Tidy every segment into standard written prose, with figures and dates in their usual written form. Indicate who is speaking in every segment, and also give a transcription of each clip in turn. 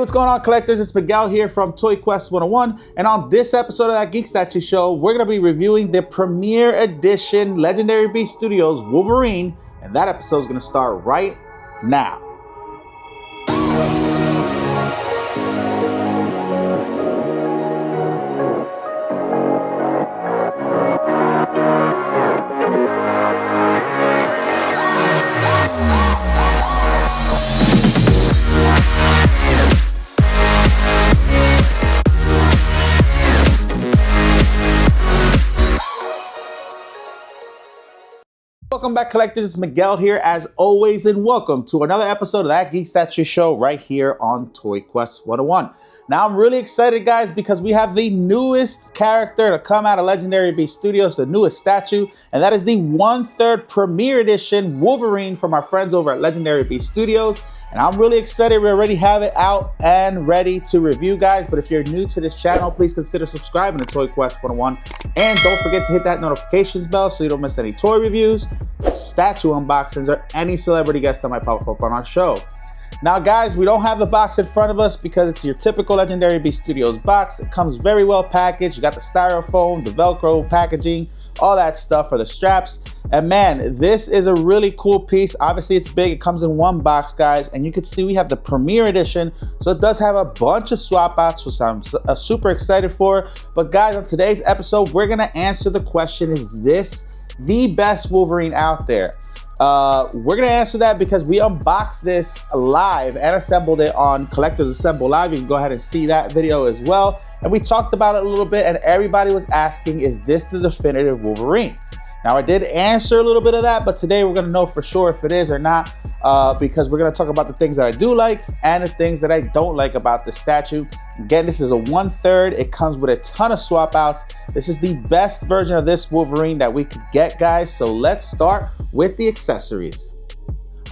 Speaker 1: what's going on, collectors? It's Miguel here from Toy Quest 101, and on this episode of that Geek Statue Show, we're going to be reviewing the Premier Edition Legendary Beast Studios Wolverine, and that episode is going to start right now. Welcome back, collectors. It's Miguel here as always, and welcome to another episode of that Geek Statue Show right here on Toy Quest 101. Now, I'm really excited, guys, because we have the newest character to come out of Legendary Beast Studios, the newest statue, and that is the 1/3 Premier Edition Wolverine from our friends over at Legendary Beast Studios. And I'm really excited. We already have it out and ready to review, guys. But if you're new to this channel, please consider subscribing to Toy Quest 101. And don't forget to hit that notifications bell so you don't miss any toy reviews, statue unboxings, or any celebrity guests that might pop up on our show. Now, guys, we don't have the box in front of us because it's your typical Legendary Beast Studios box. It comes very well packaged. You got the styrofoam, the Velcro packaging, all that stuff for the straps. And man, this is a really cool piece. Obviously, it's big. It comes in one box, guys. And you can see we have the Premier Edition. So it does have a bunch of swap outs, which I'm super excited for. But guys, on today's episode, we're going to answer the question, is this the best Wolverine out there? We're going to answer that because we unboxed this live and assembled it on Collectors Assemble Live. You can go ahead and see that video as well. And we talked about it a little bit, and everybody was asking, is this the definitive Wolverine? Now, I did answer a little bit of that, but today we're going to know for sure if it is or not, because we're going to talk about the things that I do like and the things that I don't like about the statue. Again, this is a 1/3. It comes with a ton of swap outs. This is the best version of this Wolverine that we could get, guys. So let's start with the accessories.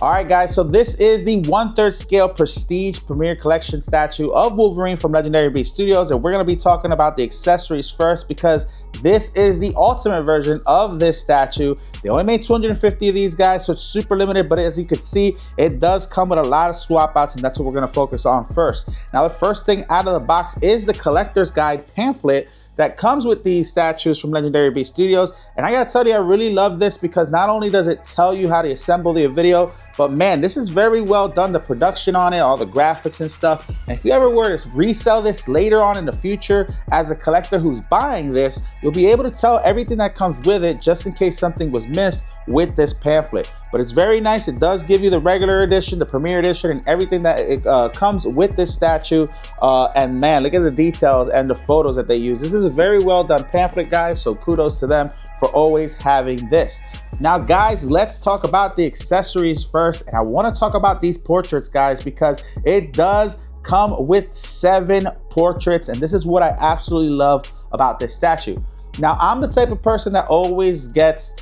Speaker 1: All right, guys, so this is the 1/3 scale Prestige Premier Collection statue of Wolverine from Legendary Beast Studios, and we're going to be talking about the accessories first because this is the ultimate version of this statue. They only made 250 of these, guys, so it's super limited, but as you can see, it does come with a lot of swap outs, and that's what we're going to focus on first. Now, the first thing out of the box is the collector's guide pamphlet that comes with these statues from Legendary Beast Studios. And I gotta tell you, I really love this because not only does it tell you how to assemble the video, but man, this is very well done. The production on it, all the graphics and stuff. And if you ever were to resell this later on in the future as a collector who's buying this, you'll be able to tell everything that comes with it just in case something was missed with this pamphlet. But it's very nice. It does give you the regular edition, the Premier Edition, and everything that it comes with this statue. And man, look at the details and the photos that they use. This is a very well done pamphlet, guys, so kudos to them for always having this. Now, guys, let's talk about the accessories first, and I want to talk about these portraits, guys, because it does come with 7 portraits, and this is what I absolutely love about this statue. Now, I'm the type of person that always gets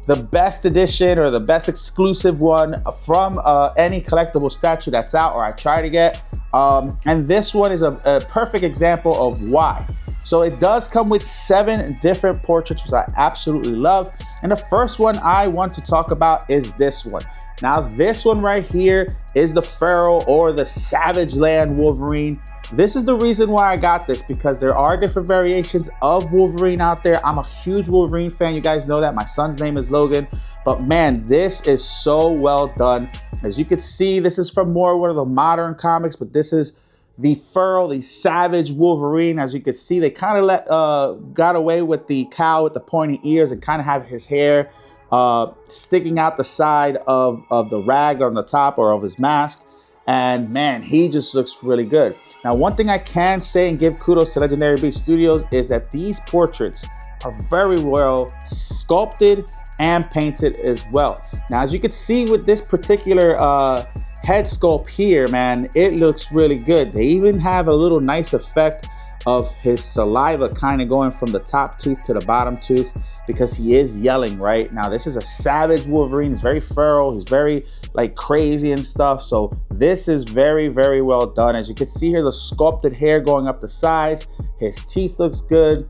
Speaker 1: the best edition or the best exclusive one from any collectible statue that's out, or I try to get, and this one is a perfect example of why. So it does come with 7 different portraits, which I absolutely love. And the first one I want to talk about is this one. Now, this one right here is the Feral or the Savage Land Wolverine. This is the reason why I got this, because there are different variations of Wolverine out there. I'm a huge Wolverine fan. You guys know that. My son's name is Logan. But man, this is so well done. As you can see, this is from more one of the modern comics, but this is the Feral, the Savage Wolverine. As you can see, they kind of got away with the cow with the pointy ears and kind of have his hair sticking out the side of the rag on the top or of his mask. And man, he just looks really good. Now, one thing I can say and give kudos to Legendary Beast Studios is that these portraits are very well sculpted and painted as well. Now, as you can see with this particular head sculpt here, man, it looks really good. They even have a little nice effect of his saliva kind of going from the top tooth to the bottom tooth because he is yelling right now. This is a Savage Wolverine. He's very feral. He's very like crazy and stuff. So this is very, very well done. As you can see here, the sculpted hair going up the sides. His teeth looks good.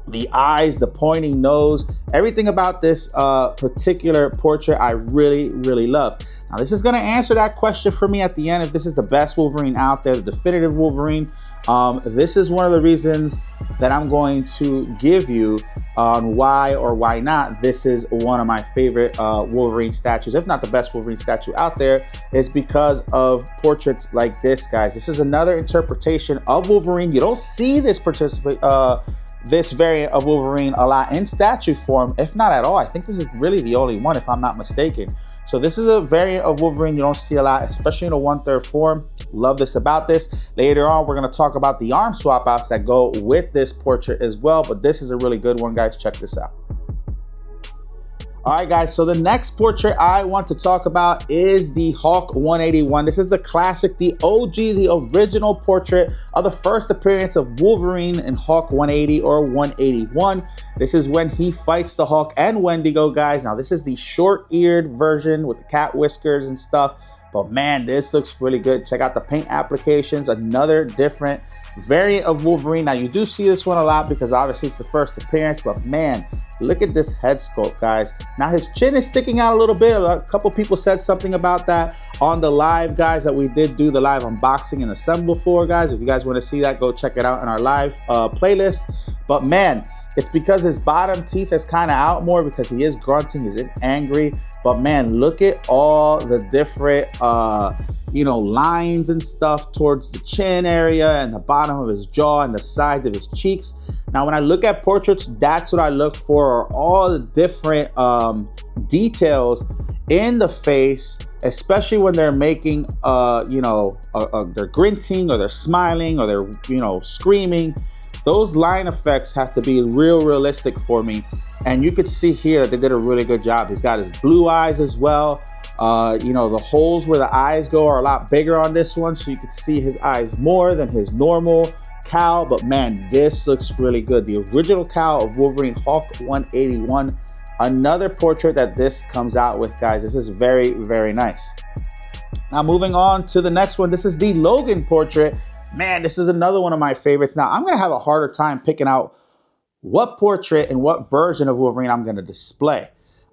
Speaker 1: The eyes, the pointing nose, everything about this particular portrait I really, really love. Now this is gonna answer that question for me at the end, if this is the best Wolverine out there, the definitive Wolverine. This is one of the reasons that I'm going to give you on why or why not this is one of my favorite Wolverine statues, if not the best Wolverine statue out there, is because of portraits like this, guys. This is another interpretation of Wolverine. You don't see this this variant of Wolverine a lot in statue form, if not at all. I think this is really the only one, if I'm not mistaken. So this is a variant of Wolverine you don't see a lot, especially in a 1/3 form. Love this about this. Later on, we're gonna talk about the arm swap outs that go with this portrait as well, but this is a really good one, guys. Check this out. All right, guys, so the next portrait I want to talk about is the Hulk 181. This is the classic, the OG, the original portrait of the first appearance of Wolverine in Hulk 180 or 181. This is when he fights the Hulk and Wendigo, guys. Now, this is the short-eared version with the cat whiskers and stuff, but man, this looks really good. Check out the paint applications, another different variant of Wolverine. Now, you do see this one a lot because obviously it's the first appearance, but man, look at this head sculpt, guys. Now his chin is sticking out a little bit. A couple people said something about that on the live, guys, that we did do the live unboxing and assemble for, guys. If you guys want to see that, go check it out in our live playlist. But man, it's because his bottom teeth is kind of out more because he is grunting, he's angry. But man, look at all the different you know, lines and stuff towards the chin area and the bottom of his jaw and the sides of his cheeks. Now, when I look at portraits, that's what I look for, are all the different details in the face, especially when they're making, you know, they're grunting or they're smiling or they're, you know, screaming. Those line effects have to be realistic for me. And you could see here that they did a really good job. He's got his blue eyes as well. You know, the holes where the eyes go are a lot bigger on this one, so you could see his eyes more than his normal cowl. But man, this looks really good. The original cowl of Wolverine Hulk 181. Another portrait that this comes out with, guys. This is very, very nice. Now moving on to the next one. This is the Logan portrait. Man, this is another one of my favorites. Now, I'm going to have a harder time picking out what portrait and what version of Wolverine I'm going to display.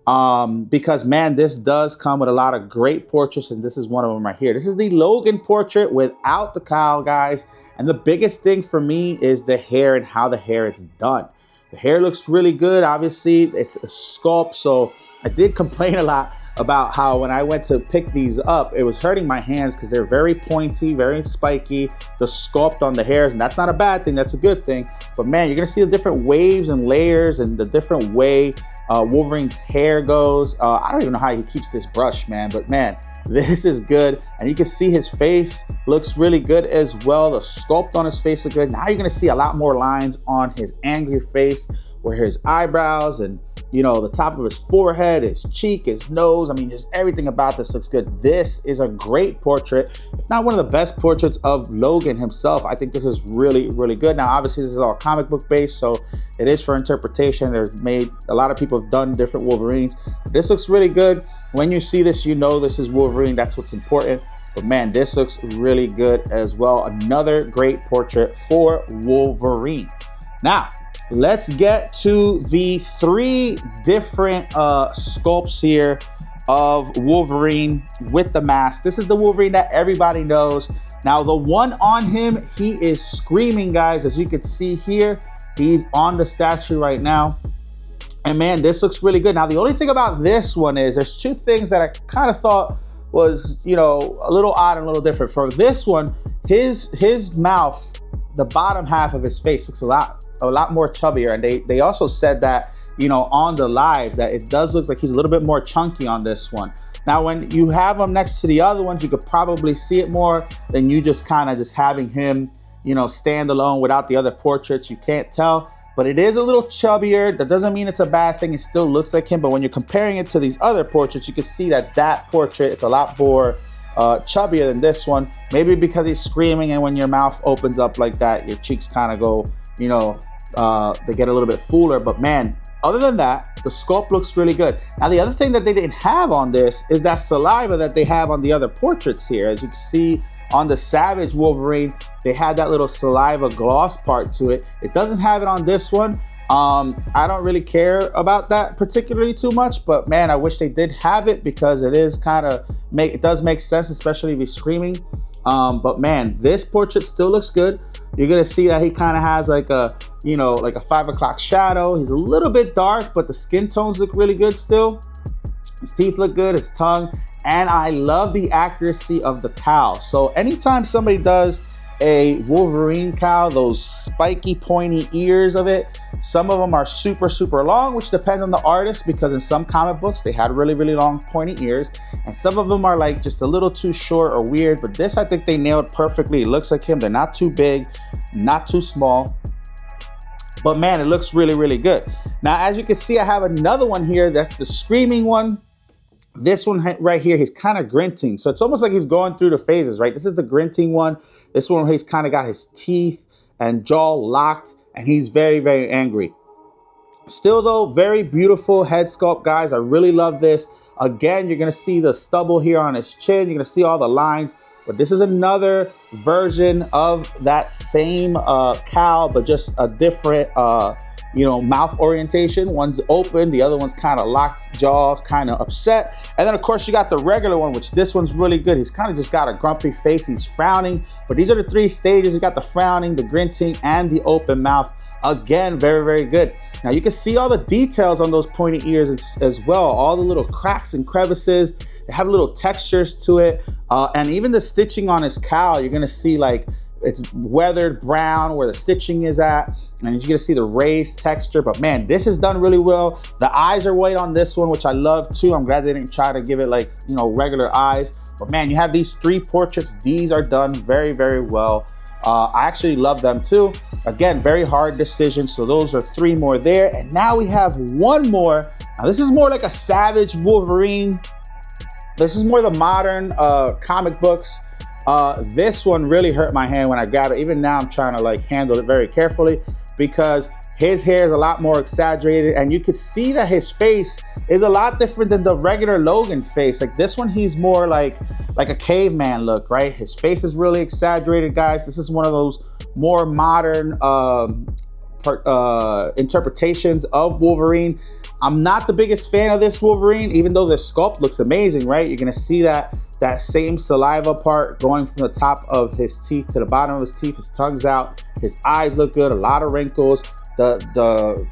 Speaker 1: Because, man, this does come with a lot of great portraits, and this is one of them right here. This is the Logan portrait without the cowl, guys. And the biggest thing for me is the hair and how the hair is done. The hair looks really good. Obviously, it's a sculpt, so I did complain a lot about how when I went to pick these up, it was hurting my hands because they're very pointy, very spiky, the sculpt on the hairs, and that's not a bad thing, that's a good thing. But man, you're gonna see the different waves and layers and the different way Wolverine's hair goes. I don't even know how he keeps this brush, man, but man, this is good. And you can see his face looks really good as well. The sculpt on his face looks good. Now you're gonna see a lot more lines on his angry face, where his eyebrows and, you know, the top of his forehead, his cheek, his nose. I mean, just everything about this looks good. This is a great portrait, if not one of the best portraits of Logan himself. I think this is really, really good. Now, obviously, this is all comic book based, so it is for interpretation. A lot of people have done different Wolverines. This looks really good. When you see this, you know this is Wolverine. That's what's important. But man, this looks really good as well. Another great portrait for Wolverine. Now, let's get to the 3 different sculpts here of Wolverine with the mask. This is the Wolverine that everybody knows. Now, the one on him, he is screaming, guys. As you can see here, he's on the statue right now. And man, this looks really good. Now, the only thing about this one is there's 2 things that I kind of thought was, you know, a little odd and a little different. For this one, his mouth, the bottom half of his face looks a lot more chubbier, and they also said that, you know, on the live, that it does look like he's a little bit more chunky on this one. Now, when you have him next to the other ones, you could probably see it more than you just kind of just having him, you know, stand alone without the other portraits. You can't tell, but it is a little chubbier. That doesn't mean it's a bad thing. It still looks like him, but when you're comparing it to these other portraits, you can see that that portrait, it's a lot more chubbier than this one. Maybe because he's screaming, and when your mouth opens up like that, your cheeks kind of go, you know, they get a little bit fuller. But man, other than that, the sculpt looks really good. Now, the other thing that they didn't have on this is that saliva that they have on the other portraits here. As you can see on the Savage Wolverine, they had that little saliva gloss part to it. It doesn't have it on this one. I don't really care about that particularly too much, but man, I wish they did have it because it is kind of it does make sense, especially if he's screaming. But man, this portrait still looks good. You're gonna see that he kind of has like a, you know, like a 5 o'clock shadow. He's a little bit dark, but the skin tones look really good still. His teeth look good, his tongue, and I love the accuracy of the cowl. So anytime somebody does a Wolverine cowl, those spiky pointy ears of it, some of them are super long, which depends on the artist, because in some comic books they had really long pointy ears, and some of them are like just a little too short or weird. But this, I think they nailed perfectly. It looks like him. They're not too big, not too small, but man, it looks really good. Now, as you can see, I have another one here. That's the screaming one. This one right here, he's kind of grunting. So it's almost like he's going through the phases, right? This is the grunting one. This one, he's kind of got his teeth and jaw locked, and he's very angry. Still though, very beautiful head sculpt, guys. I really love this. Again, you're gonna see the stubble here on his chin. You're gonna see all the lines, but this is another version of that same cowl, but just a different you know, mouth orientation. One's open, the other one's kind of locked jaw, kind of upset. And then of course you got the regular one, which this one's really good. He's kind of just got a grumpy face, he's frowning. But these are the 3 stages. You got the frowning, the grunting, and the open mouth. Again, very good. Now you can see all the details on those pointy ears as well. All the little cracks and crevices. They have little textures to it. And even the stitching on his cowl, you're gonna see like it's weathered brown where the stitching is at, and you're gonna see the raised texture. But man, this is done really well. The eyes are white on this one, which I love too. I'm glad they didn't try to give it like, you know, regular eyes. But man, you have these 3 portraits. These are done very well. I actually love them too. Again, very hard decision. So those are 3 more there. And now we have one more. Now this is more like a Savage Wolverine. This is more the modern comic books. This one really hurt my hand when I grabbed it. Even now I'm trying to like handle it very carefully because his hair is a lot more exaggerated, and you can see that his face is a lot different than the regular Logan face. Like this one, he's more like a caveman look, right? His face is really exaggerated, guys. This is one of those more modern interpretations of Wolverine. I'm not the biggest fan of this Wolverine, even though the sculpt looks amazing, right? You're gonna see that same saliva part going from the top of his teeth to the bottom of his teeth. His tongue's out. His eyes look good. A lot of wrinkles. The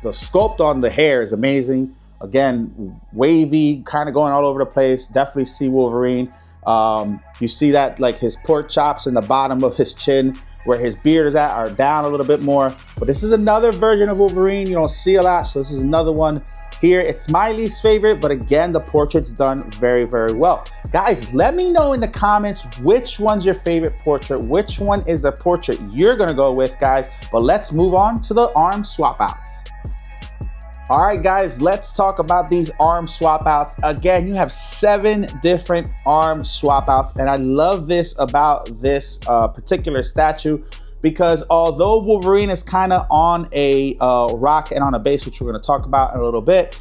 Speaker 1: sculpt on the hair is amazing. Again, wavy, kind of going all over the place. Definitely see Wolverine. You see that like his pork chops in the bottom of his chin, where his beard is at, are down a little bit more. But this is another version of Wolverine you don't see a lot, so this is another one here. It's my least favorite, but again, the portrait's done very well. Guys, let me know in the comments which one's your favorite portrait, which one is the portrait you're gonna go with, guys. But let's move on to the arm swap outs. All right, guys, let's talk about these arm swap outs. Again, you have 7 different arm swap outs, and I love this about this particular statue, because although Wolverine is kind of on a rock and on a base, which we're going to talk about in a little bit,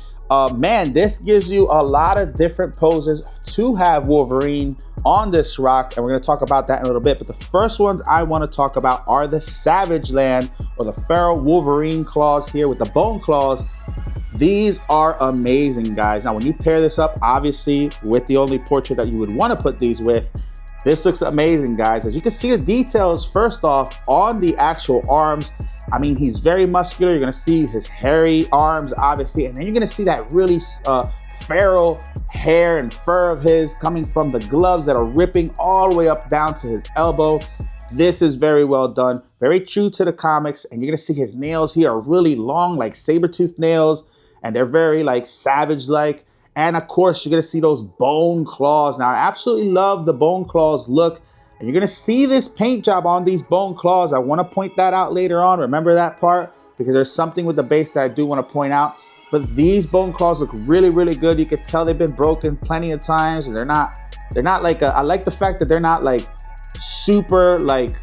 Speaker 1: man, this gives you a lot of different poses to have Wolverine on this rock, and we're going to talk about that in a little bit. But the first ones I want to talk about are the Savage Land, or the Feral Wolverine claws here with the bone claws. These are amazing, guys. Now, when you pair this up, obviously, with the only portrait that you would want to put these with, this looks amazing, guys. As you can see the details, first off, on the actual arms. I mean, he's very muscular. You're gonna see his hairy arms, obviously, and then you're gonna see that really feral hair and fur of his coming from the gloves that are ripping all the way up down to his elbow. This is very well done, very true to the comics, and you're gonna see his nails here are really long, like saber-tooth nails, and they're very like savage-like. And of course, you're gonna see those bone claws. Now, I absolutely love the bone claws look. And you're gonna see this paint job on these bone claws. I wanna point that out later on. Remember that part, because there's something with the base that I do wanna point out. But these bone claws look really, really good. You can tell they've been broken plenty of times, and they're not like, I like the fact that they're not like super like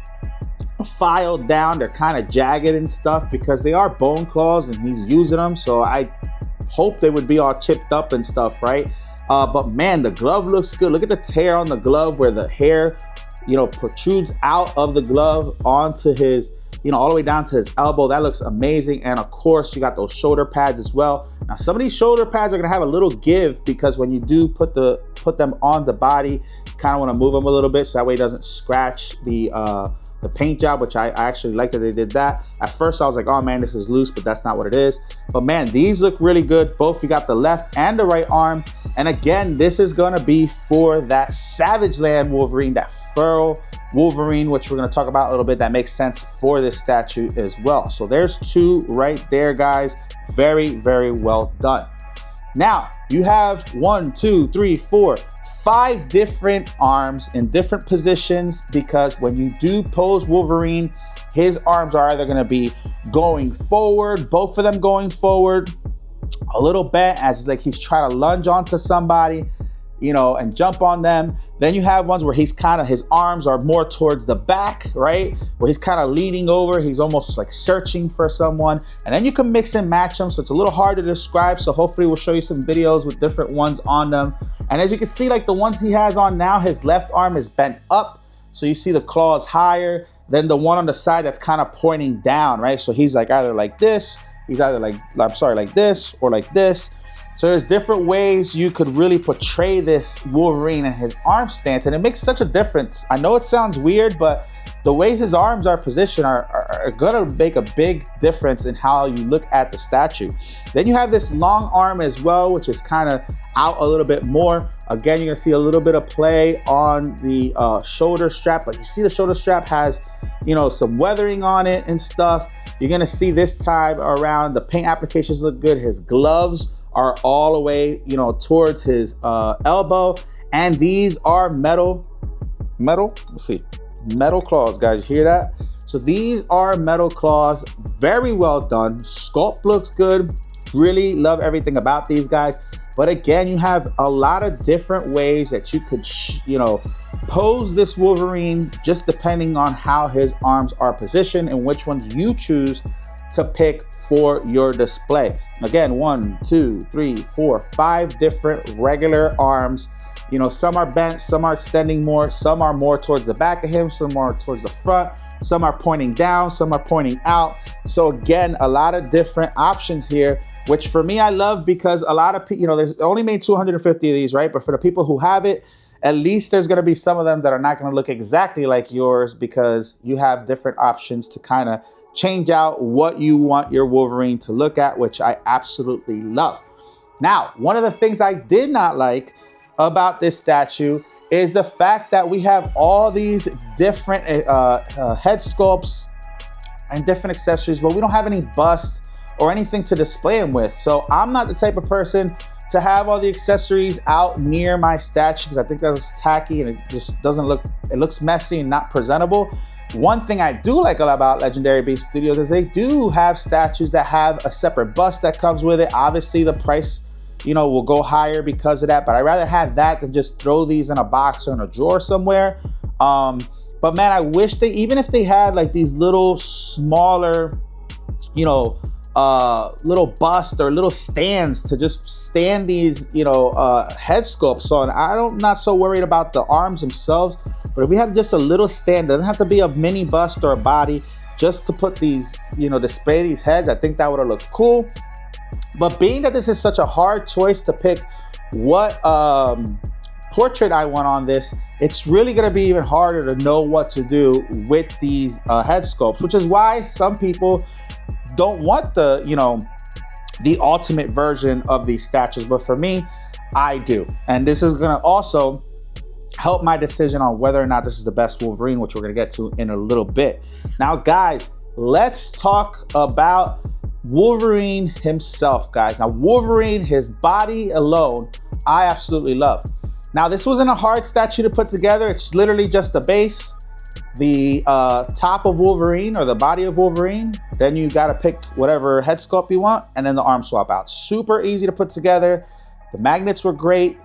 Speaker 1: filed down. They're kind of jagged and stuff because they are bone claws and he's using them. So I hope they would be all chipped up and stuff, right? But man, the glove looks good. Look at the tear on the glove where the hair, you know, protrudes out of the glove onto his you know, all the way down to his elbow. That looks amazing. And of course, you got those shoulder pads as well. Now, some of these shoulder pads are gonna have a little give because when you do put them on the body, you kind of want to move them a little bit so that way it doesn't scratch the paint job, which I actually like that they did that. At first, I was like, oh man, this is loose, but that's not what it is. But man, these look really good. Both, you got the left and the right arm. And again, this is gonna be for that Savage Land Wolverine, that feral Wolverine, which we're gonna talk about a little bit. That makes sense for this statue as well. So there's two right there, guys. Very, very well done. Now, you have 1, 2, 3, 4, 5 different arms in different positions, because when you do pose Wolverine, his arms are either gonna be going forward, both of them going forward, a little bent as like he's trying to lunge onto somebody, you know, and jump on them. Then you have ones where he's kind of, his arms are more towards the back, right? Where he's kind of leaning over, he's almost like searching for someone. And then you can mix and match them, so it's a little hard to describe. So hopefully we'll show you some videos with different ones on them. And as you can see, like the ones he has on now, his left arm is bent up. So you see the claws higher than the one on the side that's kind of pointing down, right? So he's like either like this, he's either like, I'm sorry, like this or like this. So there's different ways you could really portray this Wolverine and his arm stance, and it makes such a difference. I know it sounds weird, but the ways his arms are positioned are gonna make a big difference in how you look at the statue. Then you have this long arm as well, which is kind of out a little bit more. Again, you're gonna see a little bit of play on the shoulder strap, but you see the shoulder strap has, you know, some weathering on it and stuff. You're gonna see this time around, the paint applications look good. His gloves are all the way, you know, towards his elbow, and these are metal, let's see, metal claws, guys, you hear that? So these are metal claws, very well done. Sculpt looks good, really love everything about these guys. But again, you have a lot of different ways that you could, you know, pose this Wolverine, just depending on how his arms are positioned and which ones you choose to pick for your display. Again, 1, 2, 3, 4, 5 different regular arms. You know, some are bent, some are extending more, some are more towards the back of him, some are towards the front, some are pointing down, some are pointing out. So again, a lot of different options here, which for me, I love, because a lot of people, you know, there's only made 250 of these, right? But for the people who have it, at least there's gonna be some of them that are not gonna look exactly like yours, because you have different options to kind of change out what you want your Wolverine to look at, which I absolutely love. Now, one of the things I did not like about this statue is the fact that we have all these different head sculpts and different accessories, but we don't have any busts or anything to display them with. So I'm not the type of person to have all the accessories out near my statue, because I think that's tacky and it just doesn't look, it looks messy and not presentable. One thing I do like a lot about Legendary Beast Studios is they do have statues that have a separate bust that comes with it. Obviously the price, you know, will go higher because of that, but I'd rather have that than just throw these in a box or in a drawer somewhere. But man, I wish they, even if they had like these little smaller, you know, little bust or little stands to just stand these, you know, head sculpts on. I'm not so worried about the arms themselves, but if we have just a little stand, it doesn't have to be a mini bust or a body, just to put these, you know, display these heads, I think that would have looked cool. But being that this is such a hard choice to pick what portrait I want on this, it's really gonna be even harder to know what to do with these head sculpts, which is why some people don't want the, you know, the ultimate version of these statues. But for me, I do. And this is gonna also help my decision on whether or not this is the best Wolverine, which we're gonna get to in a little bit. Now, guys, let's talk about Wolverine himself, guys. Now, Wolverine, his body alone, I absolutely love. Now, this wasn't a hard statue to put together. It's literally just the base, the top of Wolverine or the body of Wolverine. Then you gotta pick whatever head sculpt you want, and then the arm swap out. Super easy to put together. The magnets were great.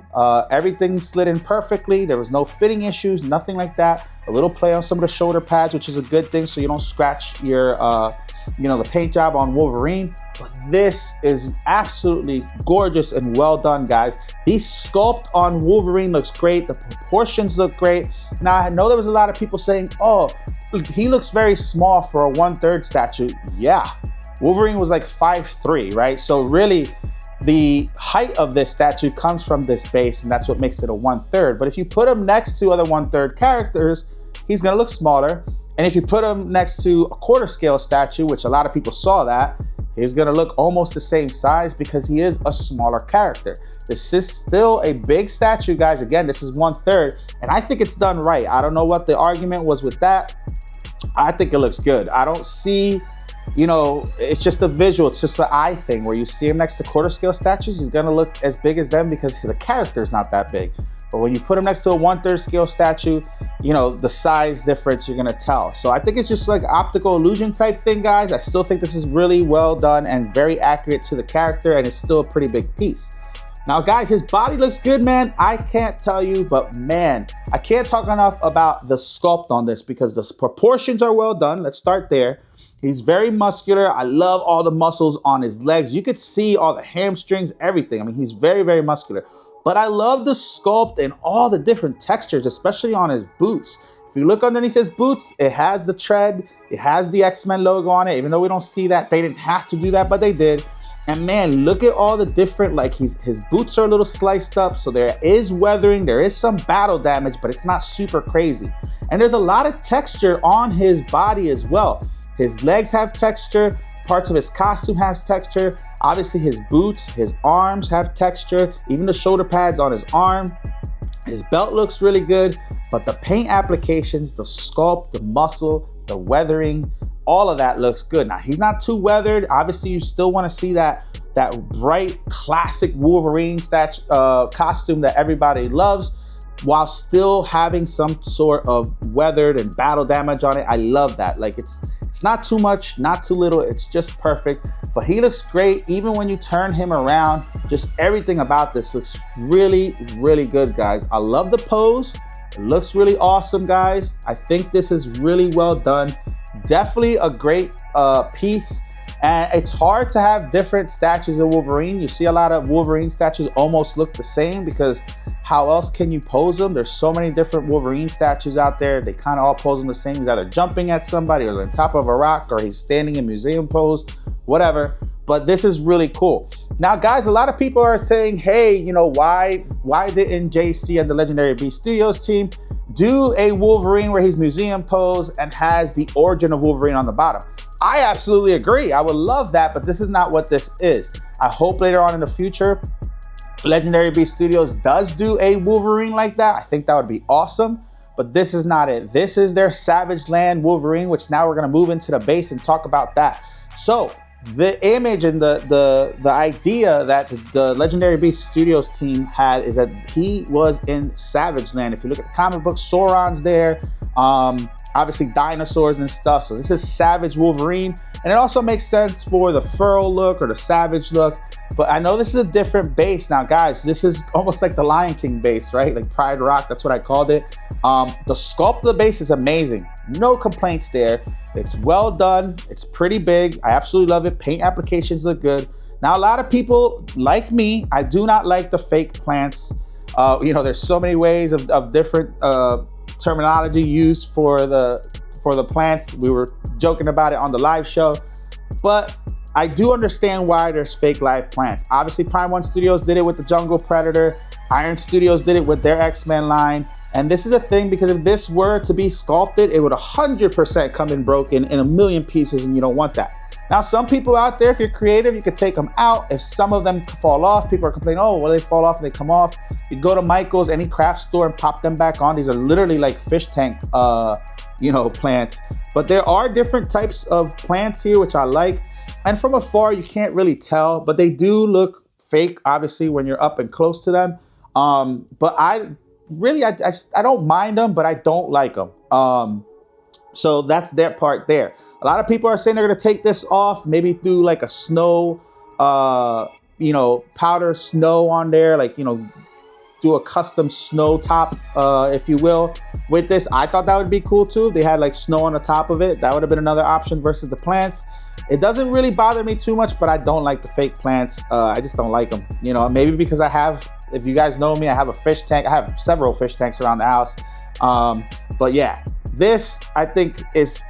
Speaker 1: Everything slid in perfectly. There was no fitting issues, nothing like that. A little play on some of the shoulder pads, which is a good thing, so you don't scratch your you know, the paint job on Wolverine. But this is absolutely gorgeous and well done, guys. The sculpt on Wolverine looks great. The proportions look great. Now, I know there was a lot of people saying, oh, he looks very small for a 1/3 statue. Yeah, Wolverine was like 5'3", right? So really, the height of this statue comes from this base, and that's what makes it a 1/3. But if you put him next to other 1/3 characters, he's gonna look smaller. And if you put him next to a 1/4 scale statue, which a lot of people saw that, he's gonna look almost the same size because he is a smaller character. This is still a big statue, guys. Again, this is 1/3, and I think it's done right. I don't know what the argument was with that. I think it looks good. I don't see, you know, it's just the visual, it's just the eye thing. Where you see him next to 1/4 scale statues, he's gonna look as big as them because the character's not that big. But when you put him next to a 1/3 scale statue, you know, the size difference you're gonna tell. So I think it's just like optical illusion type thing, guys. I still think this is really well done and very accurate to the character, and it's still a pretty big piece. Now, guys, his body looks good, man. I can't tell you, but man, I can't talk enough about the sculpt on this because the proportions are well done. Let's start there. He's very muscular. I love all the muscles on his legs. You could see all the hamstrings, everything. I mean, he's very, very muscular. But I love the sculpt and all the different textures, especially on his boots. If you look underneath his boots, it has the tread. It has the X-Men logo on it. Even though we don't see that, they didn't have to do that, but they did. And man, look at all the different, like his boots are a little sliced up. So there is weathering, there is some battle damage, but it's not super crazy. And there's a lot of texture on his body as well. His legs have texture, parts of his costume have texture. Obviously his boots, his arms have texture, even the shoulder pads on his arm. His belt looks really good, but the paint applications, the sculpt, the muscle, the weathering, all of that looks good. Now, he's not too weathered. Obviously, you still want to see that bright, classic Wolverine costume that everybody loves, while still having some sort of weathered and battle damage on it. I love that. Like, it's not too much, not too little. It's just perfect. But he looks great. Even when you turn him around, just everything about this looks really, really good, guys. I love the pose. It looks really awesome, guys. I think this is really well done. Definitely a great piece. And it's hard to have different statues of Wolverine. You see a lot of Wolverine statues almost look the same because how else can you pose them? There's so many different Wolverine statues out there. They kind of all pose them the same. He's either jumping at somebody or on top of a rock, or he's standing in museum pose, whatever. But this is really cool. Now, guys, a lot of people are saying, hey, you know, why didn't JC and the Legendary Beast Studios team do a Wolverine where he's museum pose and has the origin of Wolverine on the bottom? I absolutely agree. I would love that, but this is not what this is. I hope later on in the future, Legendary Beast Studios does do a Wolverine like that. I think that would be awesome, but this is not it. This is their Savage Land Wolverine, which now we're gonna move into the base and talk about that. So the image and the idea that the Legendary Beast Studios team had is that he was in Savage Land. If you look at the comic book, Sauron's there. Obviously dinosaurs and stuff. So this is Savage Wolverine. And it also makes sense for the feral look or the savage look. But I know this is a different base. Now, guys, this is almost like the Lion King base, right? Like Pride Rock, that's what I called it. The sculpt of the base is amazing. No complaints there. It's well done. It's pretty big. I absolutely love it. Paint applications look good. Now, a lot of people, like me, I do not like the fake plants. You know, there's so many ways of different terminology used for the plants. We were joking about it on the live show, but I do understand why there's fake live plants. Obviously, Prime One Studios did it with the Jungle Predator. Iron Studios did it with their X-Men line. And this is a thing because if this were to be sculpted, it would 100% come in broken in a million pieces, and you don't want that. Now, some people out there, if you're creative, you could take them out. If some of them fall off, people are complaining, oh, well, they fall off and they come off. You go to Michael's, any craft store, and pop them back on. These are literally like fish tank, you know, plants. But there are different types of plants here, which I like. And from afar, you can't really tell, but they do look fake, obviously, when you're up and close to them. But I don't mind them, but I don't like them. So that's their part there. A lot of people are saying they're gonna take this off, maybe do like a snow, you know, powder snow on there, like, you know, do a custom snow top, if you will, with this. I thought that would be cool too. If they had like snow on the top of it, that would have been another option versus the plants. It doesn't really bother me too much, but I don't like the fake plants. I just don't like them. You know, maybe because I have, if you guys know me, I have a fish tank. I have several fish tanks around the house. But yeah, this I think is,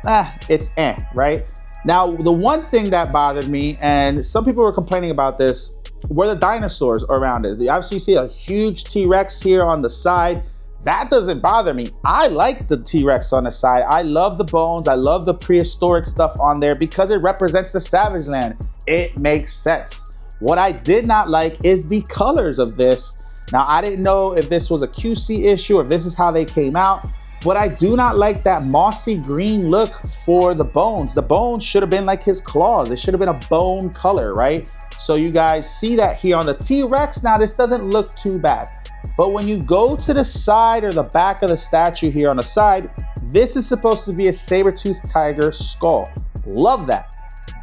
Speaker 1: right? Now, the one thing that bothered me, and some people were complaining about this, were the dinosaurs around it. You obviously see a huge T-Rex here on the side. That doesn't bother me. I like the T-Rex on the side. I love the bones. I love the prehistoric stuff on there because it represents the Savage Land. It makes sense. What I did not like is the colors of this. Now, I didn't know if this was a QC issue or if this is how they came out, but I do not like that mossy green look for the bones. The bones should have been like his claws. It should have been a bone color, right? So you guys see that here on the T-Rex. Now, this doesn't look too bad. But when you go to the side or the back of the statue here on the side, this is supposed to be a saber-toothed tiger skull. Love that.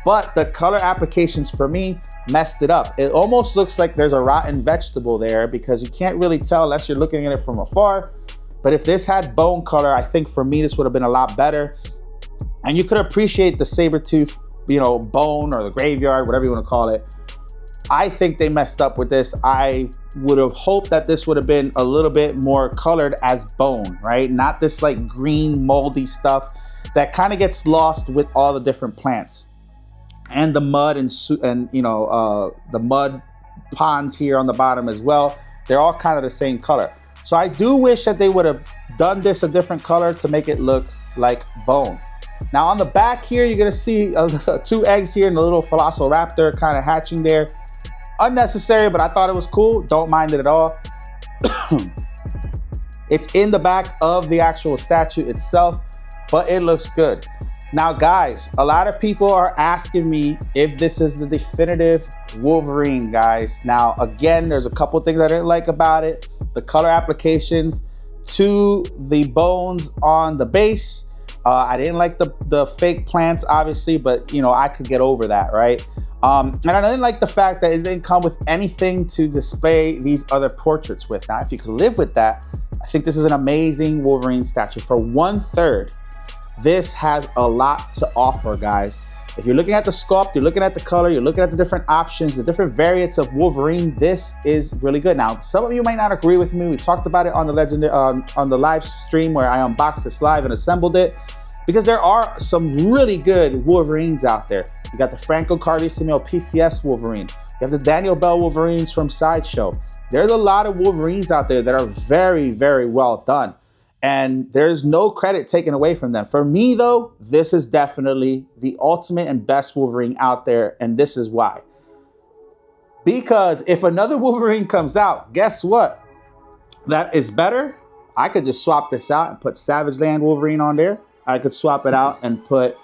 Speaker 1: But the color applications for me messed it up. It almost looks like there's a rotten vegetable there because you can't really tell unless you're looking at it from afar. But if this had bone color, I think for me, this would have been a lot better. And you could appreciate the saber-tooth, you know, bone or the graveyard, whatever you want to call it. I think they messed up with this. I would have hoped that this would have been a little bit more colored as bone, right? Not this like green moldy stuff that kind of gets lost with all the different plants and the mud and you know, the mud ponds here on the bottom as well. They're all kind of the same color. So I do wish that they would have done this a different color to make it look like bone. Now on the back here, you're gonna see 2 eggs here and a little velociraptor kind of hatching there. Unnecessary, but I thought it was cool. Don't mind it at all. It's in the back of the actual statue itself, but it looks good. Now, guys, a lot of people are asking me if this is the definitive Wolverine, guys. Now, again, there's a couple things I didn't like about it. The color applications to the bones on the base. I didn't like the fake plants, obviously, but, you know, I could get over that, right? And I didn't like the fact that it didn't come with anything to display these other portraits with. Now, if you could live with that, I think this is an amazing Wolverine statue. For 1/3, this has a lot to offer, guys. If you're looking at the sculpt, you're looking at the color, you're looking at the different options, the different variants of Wolverine, this is really good. Now, some of you might not agree with me. We talked about it on the Legendary, on the live stream where I unboxed this live and assembled it, because there are some really good Wolverines out there. You got the Franco Carlissimo PCS Wolverine. You have the Daniel Bell Wolverines from Sideshow. There's a lot of Wolverines out there that are very, very well done. And there's no credit taken away from them. For me, though, this is definitely the ultimate and best Wolverine out there. And this is why. Because if another Wolverine comes out, guess what? That is better. I could just swap this out and put Savage Land Wolverine on there. I could swap it out and put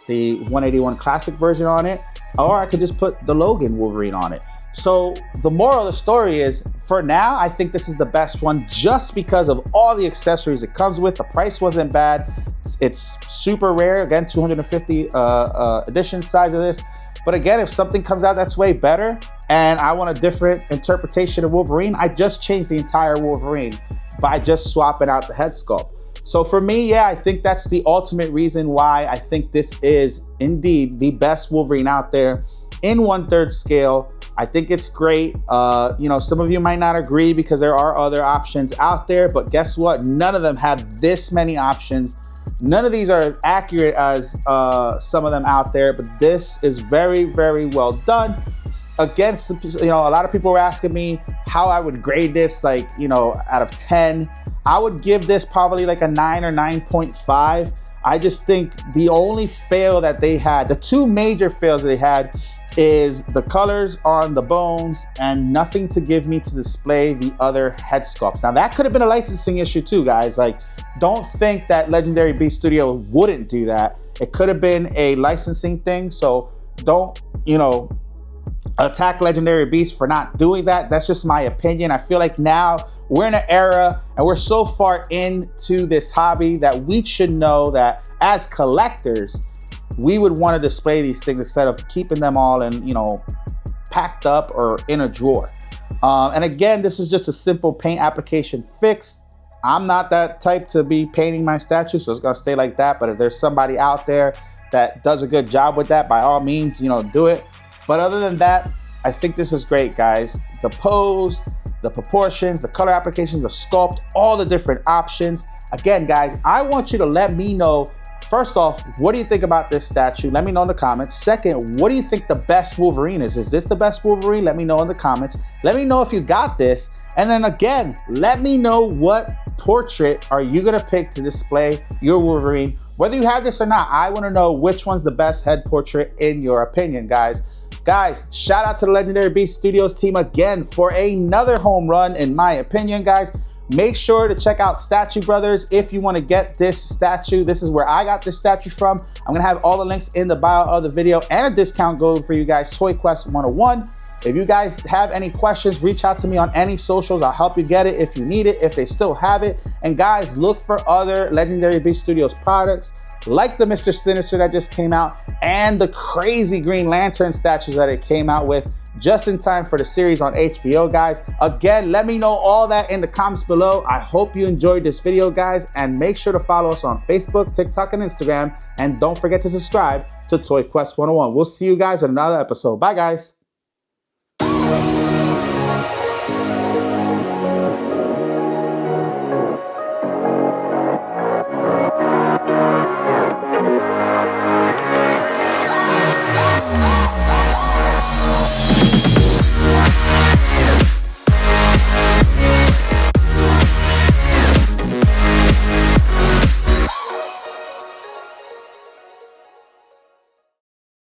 Speaker 1: the 181 Classic version on it. Or I could just put the Logan Wolverine on it. So the moral of the story is, for now, I think this is the best one just because of all the accessories it comes with. The price wasn't bad. It's super rare. Again, 250 edition size of this. But again, if something comes out that's way better and I want a different interpretation of Wolverine, I just changed the entire Wolverine by just swapping out the head sculpt. So for me, yeah, I think that's the ultimate reason why I think this is indeed the best Wolverine out there in 1/3 scale. I think it's great. You know, some of you might not agree because there are other options out there, but guess what? None of them have this many options. None of these are as accurate as some of them out there, but this is very, very well done. Again, you know, a lot of people were asking me how I would grade this, like, you know, out of 10. I would give this probably like a 9 or 9.5. I just think the only fail that they had, the two major fails they had, is the colors on the bones and nothing to give me to display the other head sculpts. Now that could have been a licensing issue too, guys. Like, don't think that Legendary Beast Studio wouldn't do that. It could have been a licensing thing. So don't, you know, attack Legendary Beast for not doing that. That's just my opinion. I feel like now we're in an era and we're so far into this hobby that we should know that as collectors, we would want to display these things instead of keeping them all in, you know, packed up or in a drawer. And again, this is just a simple paint application fix. I'm not that type to be painting my statue, so it's gonna stay like that. But if there's somebody out there that does a good job with that, by all means, you know, do it. But other than that, I think this is great, guys. The pose, the proportions, the color applications, the sculpt, all the different options. Again, guys, I want you to let me know, first off, what do you think about this statue? Let me know in the comments. Second, what do you think the best Wolverine is? Is this the best Wolverine? Let me know in the comments. Let me know if you got this. And then again, let me know what portrait are you gonna pick to display your Wolverine. Whether you have this or not, I wanna know which one's the best head portrait in your opinion, guys. Guys, shout out to the Legendary Beast Studios team again for another home run, in my opinion, guys. Make sure to check out Statue Brothers if you want to get this statue. This is where I got this statue from. I'm going to have all the links in the bio of the video and a discount code for you guys, Toy Quest 101. If you guys have any questions, reach out to me on any socials. I'll help you get it if you need it, if they still have it. And guys, look for other Legendary Beast Studios products like the Mr. Sinister that just came out and the crazy Green Lantern statues that it came out with just in time for the series on HBO, guys. Again, let me know all that in the comments below. I hope you enjoyed this video, guys, and make sure to follow us on Facebook, TikTok, and Instagram. And don't forget to subscribe to Toy Quest 101. We'll see you guys in another episode. Bye, guys.